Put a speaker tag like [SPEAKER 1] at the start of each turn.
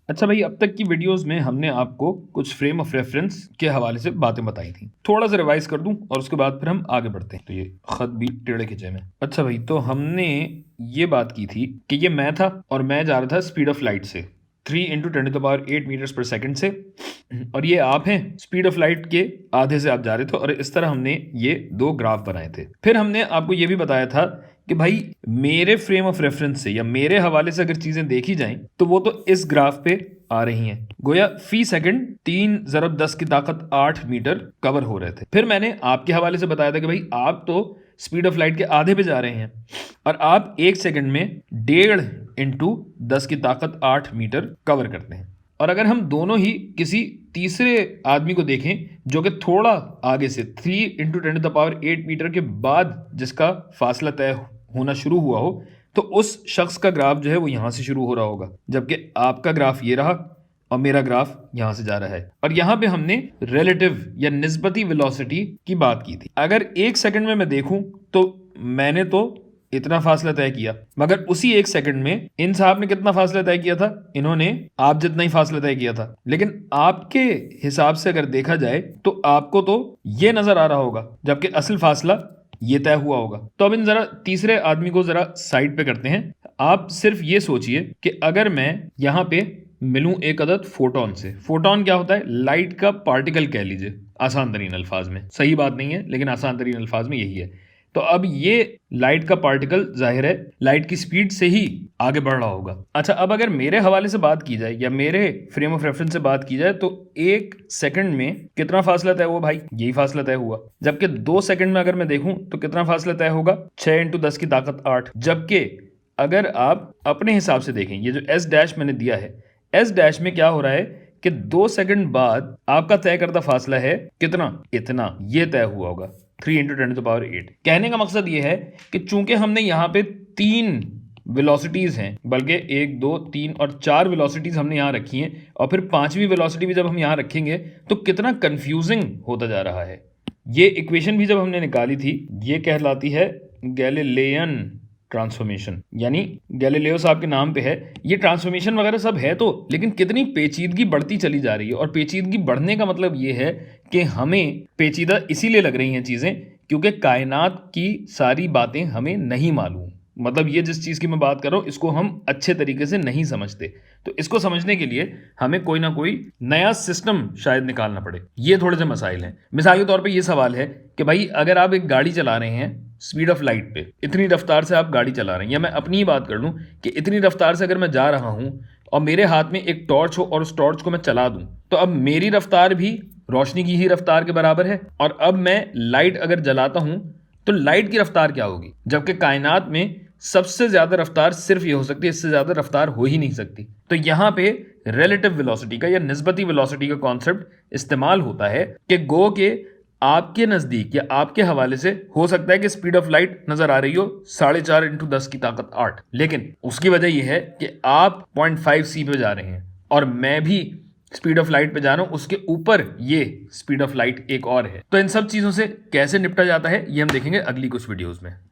[SPEAKER 1] अच्छा भाई, अब तक की वीडियोस में हमने आपको कुछ फ्रेम ऑफ रेफरेंस के हवाले से बातें बताई थी। थोड़ा सा रिवाइज कर दूं और उसके बाद फिर हम आगे बढ़ते हैं। तो ये खत भी टेढ़े खिंचे में। अच्छा भाई, तो हमने ये बात की थी कि ये मैं था और मैं जा रहा था स्पीड ऑफ लाइट से 3 × 10⁸ मीटर्स पर सेकंड से, और ये आप हैं, स्पीड ऑफ लाइट के आधे से आप जा रहे थे, और इस तरह हमने ये दो ग्राफ बनाए थे। फिर हमने आपको ये भी बताया था कि भाई मेरे फ्रेम ऑफ रेफरेंस से या मेरे हवाले से अगर चीजें देखी जाएं तो वो तो इस ग्राफ पे आ रही हैं। गोया फी सेकंड 3 × 10⁸ मीटर कवर हो रहे थे। फिर मैंने आपके हवाले से बताया था कि भाई आप तो स्पीड ऑफ लाइट के आधे पे जा रहे हैं और आप 1 सेकंड में 1.5 × 10⁸ मीटर कवर करते हैं। और अगर हम दोनों ही किसी तीसरे आदमी को देखें जो कि थोड़ा आगे से 3 × 10⁸ मीटर के बाद जिसका फासला तय होना शुरू हुआ हो, तो उस शख्स का ग्राफ जो है वो यहां से शुरू हो रहा होगा, जबकि आपका ग्राफ ये रहा और मेरा ग्राफ यहां से जा रहा है। और यहां पे हमने रिलेटिव या निस्बती वेलोसिटी की बात की थी। अगर 1 सेकंड में मैं देखूं तो मैंने तो इतना फासला तय किया, मगर उसी 1 सेकंड में इन साहब ने कितना फासला तय किया था? इन्होंने आप जितना ही फासला तय किया था। लेकिन आपके हिसाब से अगर देखा जाए तो आपको तो ये नजर आ रहा होगा, जबकि असल फासला ये तय हुआ होगा। तो अब इन जरा तीसरे आदमी को जरा साइड पे करते हैं। आप सिर्फ ये सोचिए कि अगर मैं यहां पे मिलूं एक अदद फोटोन से। फोटोन क्या होता है? लाइट का पार्टिकल कह लीजिए, आसान तरीन अल्फाज में। सही बात नहीं है लेकिन आसान तरीन अल्फाज में यही है। तो अब ये लाइट का पार्टिकल जाहिर है लाइट की स्पीड से ही आगे बढ़ रहा होगा। अच्छा, अब अगर मेरे हवाले से बात की जाए या मेरे फ्रेम ऑफ रेफरेंस से बात की जाए तो 1 सेकंड में कितना फासला तय हुआ भाई? यही फासला तय हुआ। जबकि 2 सेकंड में अगर मैं देखूं तो कितना फासला तय होगा? 6 × 10⁸ जबकि अगर आप अपने हिसाब से देखें, ये जो एस डैश मैंने दिया है, एस डैश में क्या हो रहा है कि 2 सेकंड बाद आपका तय करदा फासला है कितना? इतना। ये तय हुआ होगा 3 × 10⁸। कहने का मकसद ये है कि चूंकि हमने यहाँ पे 3 वेलोसिटीज हैं, बल्कि 1 2 3 और 4 वेलोसिटीज हमने यहाँ रखी हैं, और फिर 5वीं वेलोसिटी भी जब हम यहाँ रखेंगे तो कितना कंफ्यूजिंग होता जा रहा है। ये इक्वेशन भी जब हमने निकाली थी, ये कहलाती है गैलीलियन ट्रांसफॉर्मेशन, यानी गैलीलियो साहब के नाम पे है। ये ट्रांसफॉर्मेशन वगैरह सब है तो, लेकिन कितनी पेचीदगी बढ़ती चली जा रही है। और पेचीदगी बढ़ने का मतलब ये है कि हमें पेचीदा इसीलिए लग रही हैं चीज़ें क्योंकि कायनात की सारी बातें हमें नहीं मालूम। मतलब ये जिस चीज़ की मैं बात कर रहा हूँ इसको हम अच्छे तरीके से नहीं समझते, तो इसको समझने के लिए हमें कोई ना कोई नया सिस्टम शायद निकालना पड़े। ये थोड़े से मसाइल हैं। मिसाल के तौर पे ये सवाल है कि भाई अगर आप एक गाड़ी चला रहे हैं स्पीड ऑफ लाइट पे, इतनी रफ्तार से आप गाड़ी चला रहे हैं, या मैं अपनी ही बात कर लूँ कि इतनी रफ्तार से अगर मैं जा रहा हूँ और मेरे हाथ में एक टॉर्च हो और उस टॉर्च को मैं चला दूं, तो अब मेरी रफ्तार भी रोशनी की ही रफ्तार के बराबर है। और अब मैं लाइट अगर जलाता हूं तो लाइट की रफ्तार क्या होगी? जबकि कायनात में सबसे ज्यादा रफ्तार सिर्फ ये हो सकती है, इससे ज्यादा रफ्तार हो ही नहीं सकती। तो यहां पे रिलेटिव वेलोसिटी का या निस्बती वेलोसिटी का कॉन्सेप्ट इस्तेमाल होता है कि गो के आपके नजदीक या आपके हवाले से हो सकता है कि स्पीड ऑफ लाइट नजर आ रही हो 4.5 × 10⁸, लेकिन उसकी वजह यह है कि आप 0.5 c पे जा रहे हैं और मैं भी स्पीड ऑफ लाइट पे जा रहा हूं, उसके ऊपर ये स्पीड ऑफ लाइट एक और है। तो इन सब चीजों से कैसे निपटा जाता है ये हम देखेंगे अगली कुछ वीडियोस में।